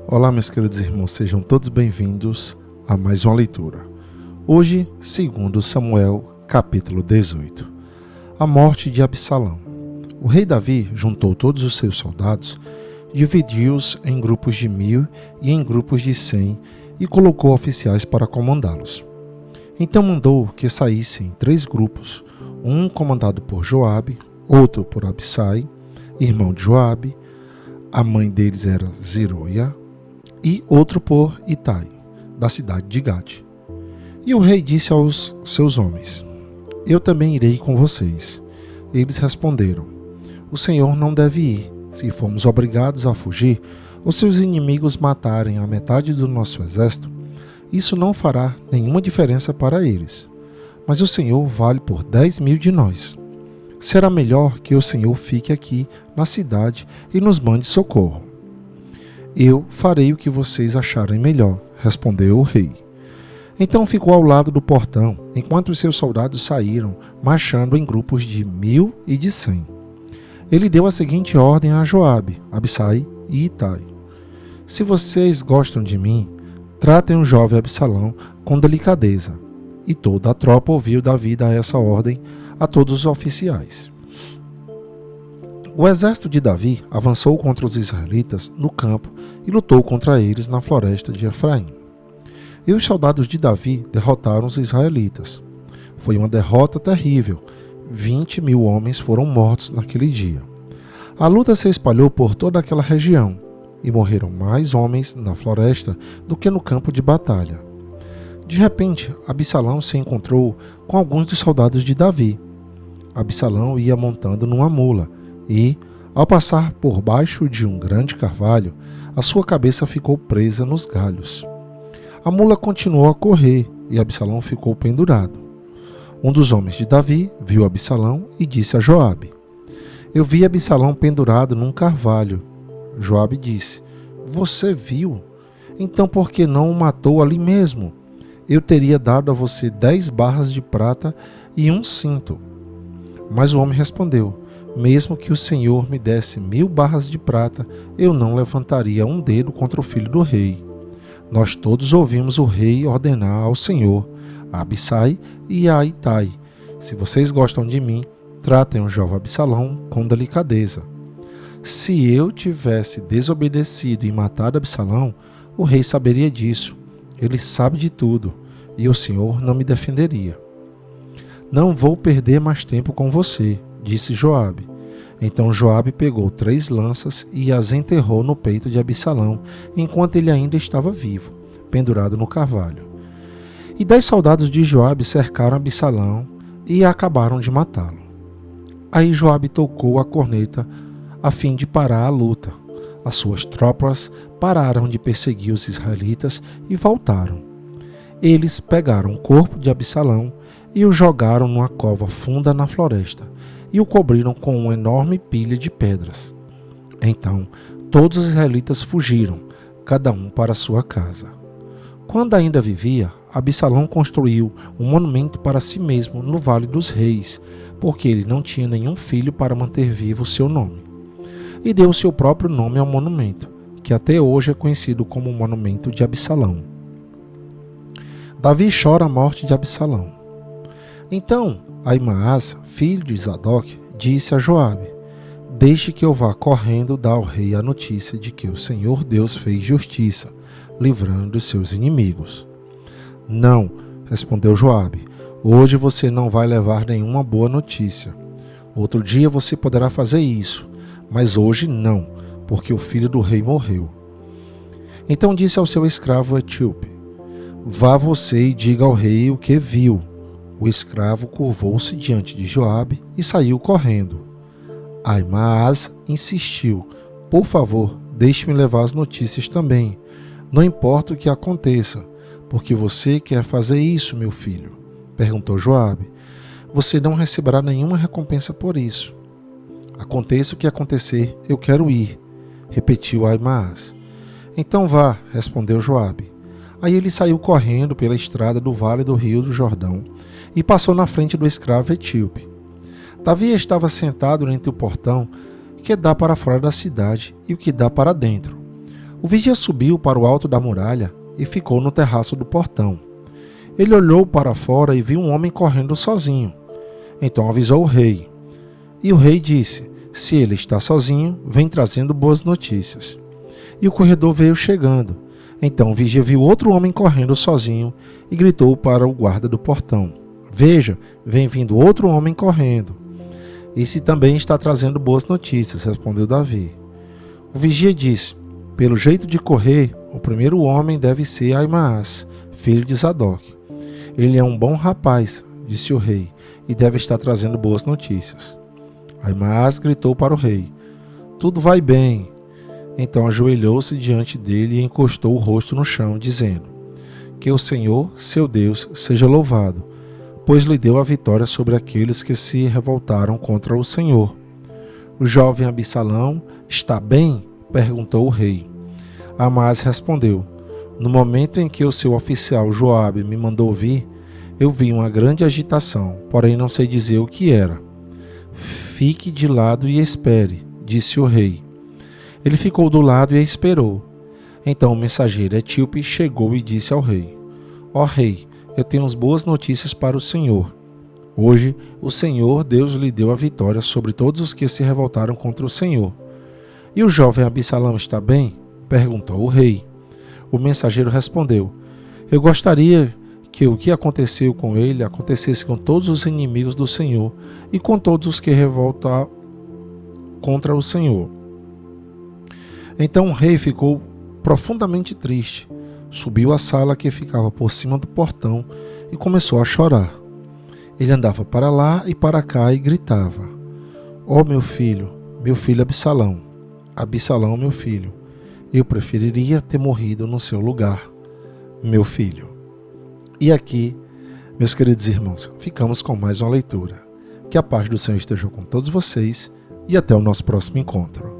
Olá, meus queridos irmãos, sejam todos bem-vindos a mais uma leitura. Hoje, 2 Samuel, capítulo 18. A morte de Absalão. O rei Davi juntou todos os seus soldados, dividiu-os em grupos de 1000 e em grupos de 100 e colocou oficiais para comandá-los. Então mandou que saíssem 3 grupos, um comandado por Joabe, outro por Abissai, irmão de Joabe, a mãe deles era Zeruia, e outro por Itai, da cidade de Gate. E o rei disse aos seus homens: Eu também irei com vocês. Eles responderam: O Senhor não deve ir. Se formos obrigados a fugir, ou se os inimigos matarem a metade do nosso exército, isso não fará nenhuma diferença para eles. Mas o Senhor vale por 10.000 de nós. Será melhor que o Senhor fique aqui na cidade e nos mande socorro. Eu farei o que vocês acharem melhor, respondeu o rei. Então ficou ao lado do portão, enquanto os seus soldados saíram, marchando em grupos de 1000 e de 100. Ele deu a seguinte ordem a Joabe, Abissai e Itai: Se vocês gostam de mim, tratem o jovem Absalão com delicadeza. E toda a tropa ouviu Davi dar essa ordem a todos os oficiais. O exército de Davi avançou contra os israelitas no campo e lutou contra eles na floresta de Efraim. E os soldados de Davi derrotaram os israelitas. Foi uma derrota terrível. 20.000 homens foram mortos naquele dia. A luta se espalhou por toda aquela região e morreram mais homens na floresta do que no campo de batalha. De repente, Absalão se encontrou com alguns dos soldados de Davi. Absalão ia montando numa mula e, ao passar por baixo de um grande carvalho, a sua cabeça ficou presa nos galhos. A mula continuou a correr e Absalão ficou pendurado. Um dos homens de Davi viu Absalão e disse a Joabe: Eu vi Absalão pendurado num carvalho. Joabe disse: Você viu? Então por que não o matou ali mesmo? Eu teria dado a você 10 barras de prata e um cinto. Mas o homem respondeu: Mesmo que o Senhor me desse 1000 barras de prata, eu não levantaria um dedo contra o filho do rei. Nós todos ouvimos o rei ordenar ao Senhor, a Abissai e a Itai: Se vocês gostam de mim, tratem o jovem Absalão com delicadeza. Se eu tivesse desobedecido e matado Absalão, o rei saberia disso. Ele sabe de tudo, e o Senhor não me defenderia. Não vou perder mais tempo com você, disse Joabe. Então Joabe pegou 3 lanças e as enterrou no peito de Absalão, enquanto ele ainda estava vivo, pendurado no carvalho. E 10 soldados de Joabe cercaram Absalão e acabaram de matá-lo. Aí Joabe tocou a corneta a fim de parar a luta. As suas tropas pararam de perseguir os israelitas e voltaram. Eles pegaram o corpo de Absalão e o jogaram numa cova funda na floresta e o cobriram com uma enorme pilha de pedras. Então, todos os israelitas fugiram, cada um para sua casa. Quando ainda vivia, Absalão construiu um monumento para si mesmo no Vale dos Reis, porque ele não tinha nenhum filho para manter vivo o seu nome. E deu seu próprio nome ao monumento, que até hoje é conhecido como o Monumento de Absalão. Davi chora a morte de Absalão. Então, Aimaas, filho de Zadok, disse a Joabe: Deixe que eu vá correndo dar ao rei a notícia de que o Senhor Deus fez justiça, livrando dos seus inimigos. Não, respondeu Joabe, hoje você não vai levar nenhuma boa notícia. Outro dia você poderá fazer isso, mas hoje não, porque o filho do rei morreu. Então disse ao seu escravo etíope: Vá você e diga ao rei o que viu. O escravo curvou-se diante de Joabe e saiu correndo. Aimaas insistiu: Por favor, deixe-me levar as notícias também. Não importa o que aconteça. Por que você quer fazer isso, meu filho? Perguntou Joabe. Você não receberá nenhuma recompensa por isso. Aconteça o que acontecer, eu quero ir, repetiu Aimaas. Então vá, respondeu Joabe. Aí ele saiu correndo pela estrada do vale do rio do Jordão e passou na frente do escravo etíope. Davi estava sentado entre o portão que dá para fora da cidade e o que dá para dentro. O vigia subiu para o alto da muralha e ficou no terraço do portão. Ele olhou para fora e viu um homem correndo sozinho. Então avisou o rei. E o rei disse: se ele está sozinho, vem trazendo boas notícias. E o corredor veio chegando. Então o vigia viu outro homem correndo sozinho e gritou para o guarda do portão: veja, vem vindo outro homem correndo. Esse também está trazendo boas notícias, respondeu Davi. O vigia disse: pelo jeito de correr, o primeiro homem deve ser Ahimaás, filho de Zadok. Ele é um bom rapaz, disse o rei, e deve estar trazendo boas notícias. Ahimaás gritou para o rei: tudo vai bem. Então ajoelhou-se diante dele e encostou o rosto no chão, dizendo: que o Senhor, seu Deus, seja louvado, pois lhe deu a vitória sobre aqueles que se revoltaram contra o Senhor. O jovem Absalão está bem? Perguntou o rei. Ahimaás respondeu: no momento em que o seu oficial Joabe me mandou vir, eu vi uma grande agitação, porém não sei dizer o que era. Fique de lado e espere, disse o rei. Ele ficou do lado e esperou. Então o mensageiro etíope chegou e disse ao rei: ó rei, eu tenho boas notícias para o Senhor. Hoje o Senhor Deus lhe deu a vitória sobre todos os que se revoltaram contra o Senhor. E o jovem Absalão está bem? Perguntou o rei. O mensageiro respondeu: eu gostaria que o que aconteceu com ele acontecesse com todos os inimigos do Senhor e com todos os que revoltam contra o Senhor. Então o rei ficou profundamente triste, subiu à sala que ficava por cima do portão e começou a chorar. Ele andava para lá e para cá e gritava: ó meu filho Absalão, Absalão meu filho, eu preferiria ter morrido no seu lugar, meu filho. E aqui, meus queridos irmãos, ficamos com mais uma leitura. Que a paz do Senhor esteja com todos vocês e até o nosso próximo encontro.